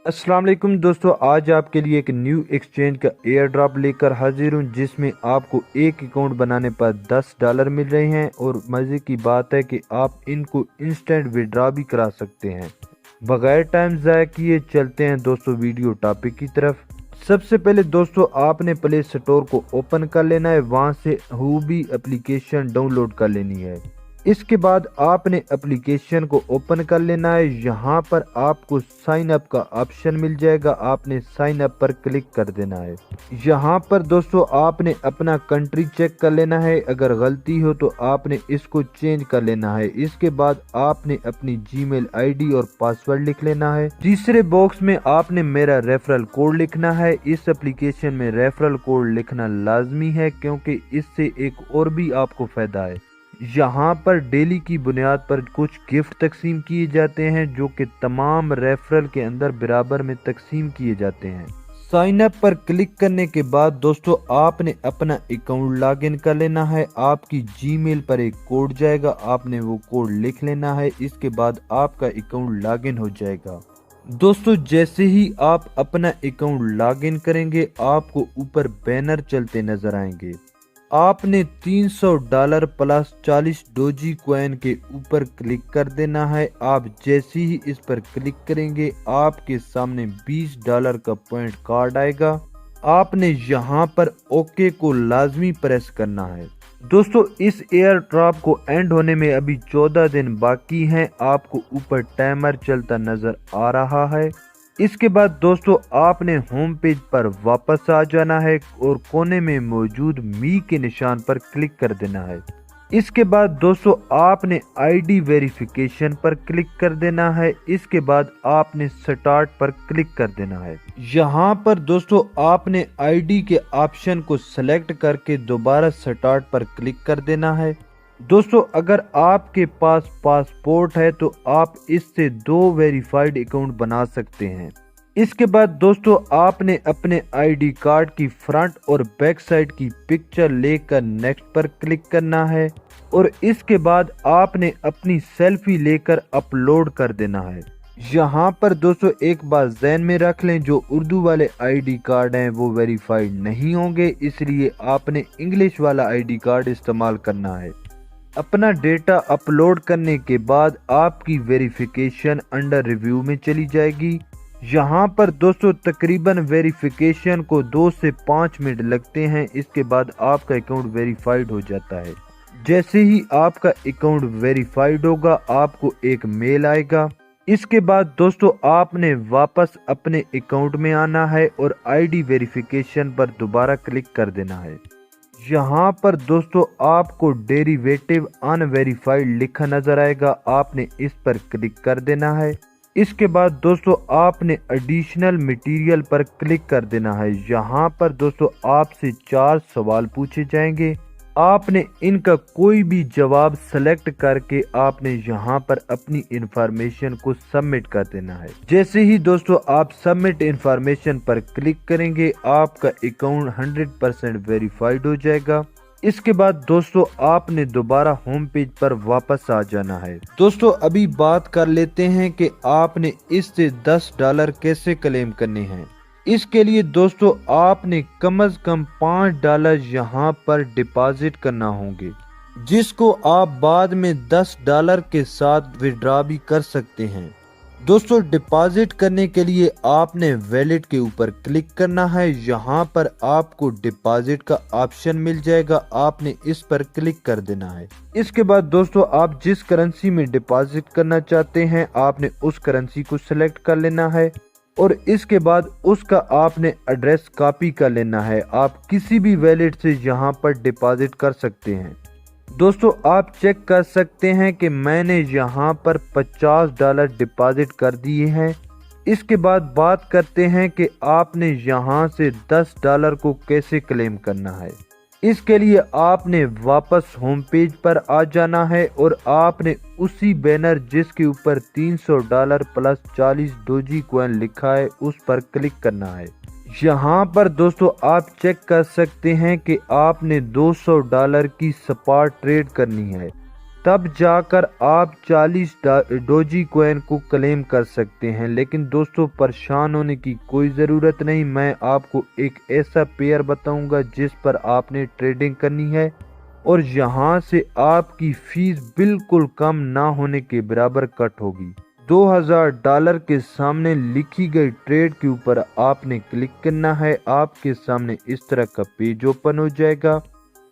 अस्सलाम वालेकुम दोस्तों, आज आपके लिए एक न्यू एक्सचेंज का एयर ड्रॉप लेकर हाजिर हूँ जिसमें आपको एक अकाउंट बनाने पर $10 मिल रहे हैं। और मज़े की बात है कि आप इनको इंस्टेंट विड्रॉ भी करा सकते हैं। बगैर टाइम ज़ाया किए चलते हैं दोस्तों वीडियो टॉपिक की तरफ। सबसे पहले दोस्तों आपने प्ले स्टोर को ओपन कर लेना है, वहाँ से हूबी एप्लीकेशन डाउनलोड कर लेनी है। इसके बाद आपने एप्लीकेशन को ओपन कर लेना है। यहाँ पर आपको साइन अप का ऑप्शन मिल जाएगा, आपने साइन अप पर क्लिक कर देना है। यहाँ पर दोस्तों आपने अपना कंट्री चेक कर लेना है, अगर गलती हो तो आपने इसको चेंज कर लेना है। इसके बाद आपने अपनी जीमेल आईडी और पासवर्ड लिख लेना है। तीसरे बॉक्स में आपने मेरा रेफरल कोड लिखना है। इस एप्लीकेशन में रेफरल कोड लिखना लाजमी है क्योंकि इससे एक और भी आपको फायदा है। यहाँ पर डेली की बुनियाद पर कुछ गिफ्ट तकसीम किए जाते हैं जो कि तमाम रेफरल के अंदर बराबर में तकसीम किए जाते हैं। साइन अप पर क्लिक करने के बाद दोस्तों आपने अपना अकाउंट लॉगिन कर लेना है। आपकी जीमेल पर एक कोड जाएगा, आपने वो कोड लिख लेना है। इसके बाद आपका अकाउंट लॉगिन हो जाएगा। दोस्तों जैसे ही आप अपना अकाउंट लॉगिन करेंगे आपको ऊपर बैनर चलते नजर आएंगे। आपने $300 प्लस 40 डोजी कॉइन के ऊपर क्लिक कर देना है। आप जैसे ही इस पर क्लिक करेंगे आपके सामने $20 का पॉइंट कार्ड आएगा। आपने यहाँ पर ओके को लाजमी प्रेस करना है। दोस्तों इस एयर ड्रॉप को एंड होने में अभी 14 दिन बाकी हैं। आपको ऊपर टाइमर चलता नजर आ रहा है। इसके बाद दोस्तों आपने होम पेज पर वापस आ जाना है और कोने में मौजूद मी के निशान पर क्लिक कर देना है। इसके बाद दोस्तों आपने आईडी वेरिफिकेशन पर क्लिक कर देना है। इसके बाद आपने स्टार्ट पर क्लिक कर देना है। यहाँ पर दोस्तों आपने आईडी के ऑप्शन को सिलेक्ट करके दोबारा स्टार्ट पर क्लिक कर देना है। दोस्तों अगर आपके पास पासपोर्ट है तो आप इससे 2 वेरीफाइड अकाउंट बना सकते हैं। इसके बाद दोस्तों आपने अपने आईडी कार्ड की फ्रंट और बैक साइड की पिक्चर लेकर नेक्स्ट पर क्लिक करना है और इसके बाद आपने अपनी सेल्फी लेकर अपलोड कर देना है। यहाँ पर दोस्तों एक बात ज़हन में रख लें, जो उर्दू वाले आईडी कार्ड हैं वो वेरीफाइड नहीं होंगे, इसलिए आपने इंग्लिश वाला आईडी कार्ड इस्तेमाल करना है। अपना डेटा अपलोड करने के बाद आपकी वेरिफिकेशन अंडर रिव्यू में चली जाएगी। यहाँ पर दोस्तों तकरीबन वेरिफिकेशन को 2 से 5 मिनट लगते हैं। इसके बाद आपका अकाउंट वेरीफाइड हो जाता है। जैसे ही आपका अकाउंट वेरीफाइड होगा आपको एक मेल आएगा। इसके बाद दोस्तों आपने वापस अपने अकाउंट में आना है और आईडी वेरिफिकेशन पर दोबारा क्लिक कर देना है। यहाँ पर दोस्तों आपको डेरिवेटिव अनवेरिफाइड लिखा नजर आएगा, आपने इस पर क्लिक कर देना है। इसके बाद दोस्तों आपने एडिशनल मटेरियल पर क्लिक कर देना है। यहाँ पर दोस्तों आपसे 4 सवाल पूछे जाएंगे, आपने इनका कोई भी जवाब सेलेक्ट करके आपने यहाँ पर अपनी इंफॉर्मेशन को सबमिट कर देना है। जैसे ही दोस्तों आप सबमिट इंफॉर्मेशन पर क्लिक करेंगे आपका अकाउंट 100% वेरीफाइड हो जाएगा। इसके बाद दोस्तों आपने दोबारा होम पेज पर वापस आ जाना है। दोस्तों अभी बात कर लेते हैं कि आपने इससे $10 कैसे क्लेम करने हैं। इसके लिए दोस्तों आपने कम से कम $5 यहाँ पर डिपॉजिट करना होंगे, जिसको आप बाद में $10 के साथ विड्रॉ भी कर सकते हैं। दोस्तों डिपॉजिट करने के लिए आपने वैलेट के ऊपर क्लिक करना है। यहाँ पर आपको डिपॉजिट का ऑप्शन मिल जाएगा, आपने इस पर क्लिक कर देना है। इसके बाद दोस्तों आप जिस करेंसी में डिपॉजिट करना चाहते हैं आपने उस करेंसी को सिलेक्ट कर लेना है और इसके बाद उसका आपने एड्रेस कॉपी कर लेना है। आप किसी भी वैलेट से यहाँ पर डिपॉजिट कर सकते हैं। दोस्तों आप चेक कर सकते हैं कि मैंने यहाँ पर $50 डिपॉजिट कर दिए हैं। इसके बाद बात करते हैं कि आपने यहाँ से $10 को कैसे क्लेम करना है। इसके लिए आपने वापस होम पेज पर आ जाना है और आपने उसी बैनर जिसके ऊपर $300 प्लस 40 डोजी कॉइन लिखा है उस पर क्लिक करना है। यहाँ पर दोस्तों आप चेक कर सकते हैं कि आपने $200 की स्पॉट ट्रेड करनी है। तब जाकर आप 40 डोजी कॉइन को क्लेम कर सकते हैं। लेकिन दोस्तों परेशान होने की कोई ज़रूरत नहीं, मैं आपको एक ऐसा पेयर बताऊंगा जिस पर आपने ट्रेडिंग करनी है और यहाँ से आपकी फीस बिल्कुल कम ना होने के बराबर कट होगी। $2000 के सामने लिखी गई ट्रेड के ऊपर आपने क्लिक करना है। आपके सामने इस तरह का पेज ओपन हो जाएगा।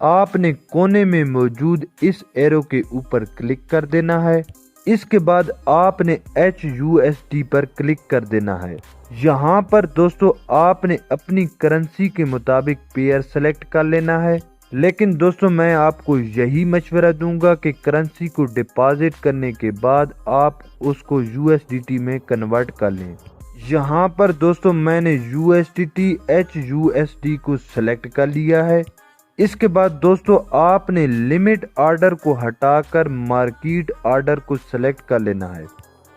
आपने कोने में मौजूद इस एरो के ऊपर क्लिक कर देना है। इसके बाद आपने HUSD पर क्लिक कर देना है। यहाँ पर दोस्तों आपने अपनी करेंसी के मुताबिक पेयर सेलेक्ट कर लेना है। लेकिन दोस्तों मैं आपको यही मशवरा दूंगा कि करेंसी को डिपॉजिट करने के बाद आप उसको USDT में कन्वर्ट कर लें। यहाँ पर दोस्तों मैंने USDT HUSD को सेलेक्ट कर लिया है। इसके बाद दोस्तों आपने लिमिट ऑर्डर को हटाकर मार्केट ऑर्डर को सेलेक्ट कर लेना है।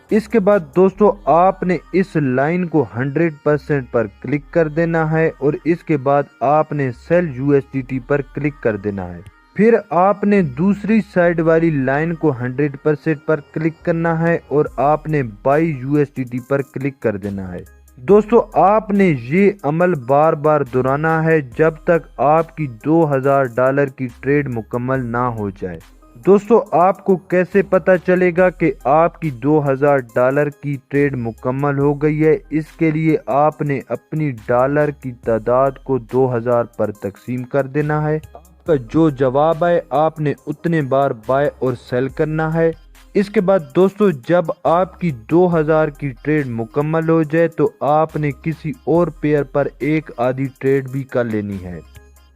इसके बाद दोस्तों आपने इस लाइन को 100% पर क्लिक कर देना है और इसके बाद आपने सेल USDT पर क्लिक कर देना है। फिर आपने दूसरी साइड वाली लाइन को 100% पर क्लिक करना है और आपने बाई USDT पर क्लिक कर देना है। दोस्तों आपने ये अमल बार बार दोहराना है जब तक आपकी $2000 की ट्रेड मुकम्मल ना हो जाए। दोस्तों आपको कैसे पता चलेगा कि आपकी $2000 की ट्रेड मुकम्मल हो गई है? इसके लिए आपने अपनी डॉलर की तादाद को 2000 पर तकसीम कर देना है। आपका जो जवाब आए आपने उतने बार बाय और सेल करना है। इसके बाद दोस्तों जब आपकी 2000 की ट्रेड मुकम्मल हो जाए तो आपने किसी और पेयर पर एक आधी ट्रेड भी कर लेनी है।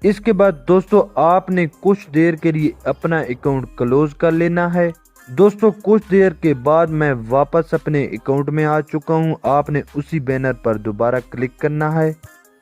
इसके बाद दोस्तों आपने कुछ देर के लिए अपना अकाउंट क्लोज कर लेना है। दोस्तों कुछ देर के बाद मैं वापस अपने अकाउंट में आ चुका हूं। आपने उसी बैनर पर दोबारा क्लिक करना है।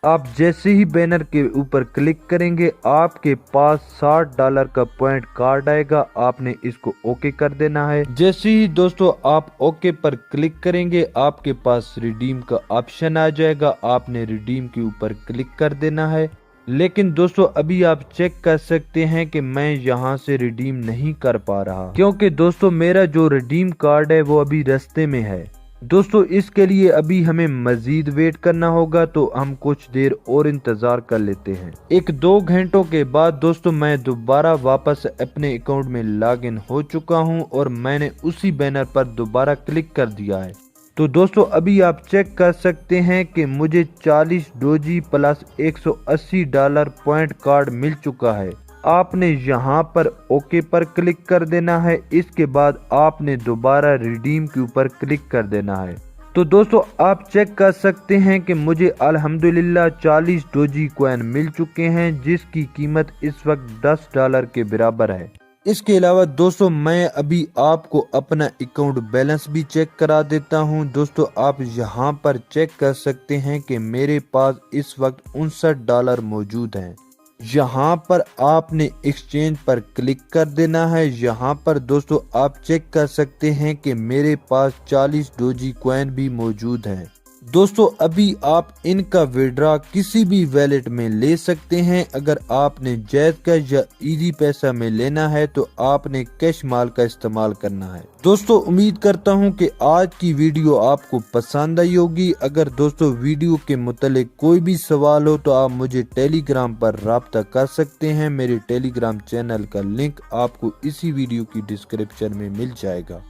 आप जैसे ही बैनर के ऊपर क्लिक करेंगे आपके पास $60 का पॉइंट कार्ड आएगा। आपने इसको ओके कर देना है। जैसे ही दोस्तों आप ओके पर क्लिक करेंगे आपके पास रिडीम का ऑप्शन आ जाएगा। आपने रिडीम के ऊपर क्लिक कर देना है। लेकिन दोस्तों अभी आप चेक कर सकते हैं कि मैं यहाँ से रिडीम नहीं कर पा रहा, क्योंकि दोस्तों मेरा जो रिडीम कार्ड है वो अभी रास्ते में है। दोस्तों इसके लिए अभी हमें मजीद वेट करना होगा, तो हम कुछ देर और इंतजार कर लेते हैं। 1-2 घंटों के बाद दोस्तों मैं दोबारा वापस अपने अकाउंट में लॉग इन हो चुका हूं और मैंने उसी बैनर पर दोबारा क्लिक कर दिया है। तो दोस्तों अभी आप चेक कर सकते हैं कि मुझे 40 डोजी प्लस $180 पॉइंट कार्ड मिल चुका है। आपने यहाँ पर ओके पर क्लिक कर देना है। इसके बाद आपने दोबारा रिडीम के ऊपर क्लिक कर देना है। तो दोस्तों आप चेक कर सकते हैं कि मुझे अल्हम्दुलिल्लाह 40 डोजी कॉइन मिल चुके हैं, जिसकी कीमत इस वक्त $10 के बराबर है। इसके अलावा दोस्तों मैं अभी आपको अपना अकाउंट बैलेंस भी चेक करा देता हूं। दोस्तों आप यहां पर चेक कर सकते हैं कि मेरे पास इस वक्त $59 मौजूद हैं। यहाँ पर आपने एक्सचेंज पर क्लिक कर देना है। यहाँ पर दोस्तों आप चेक कर सकते हैं कि मेरे पास 40 डोजी कॉइन भी मौजूद हैं। दोस्तों अभी आप इनका विड्रॉ किसी भी वैलेट में ले सकते हैं। अगर आपने जैज़ कैश या इजी पैसा में लेना है तो आपने कैश माल का इस्तेमाल करना है। दोस्तों उम्मीद करता हूं कि आज की वीडियो आपको पसंद आई होगी। अगर दोस्तों वीडियो के मुतालिक कोई भी सवाल हो तो आप मुझे टेलीग्राम पर राब्ता कर सकते हैं। मेरे टेलीग्राम चैनल का लिंक आपको इसी वीडियो की डिस्क्रिप्शन में मिल जाएगा।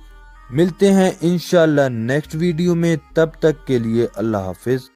मिलते हैं इंशाल्लाह नेक्स्ट वीडियो में, तब तक के लिए अल्लाह हाफिज।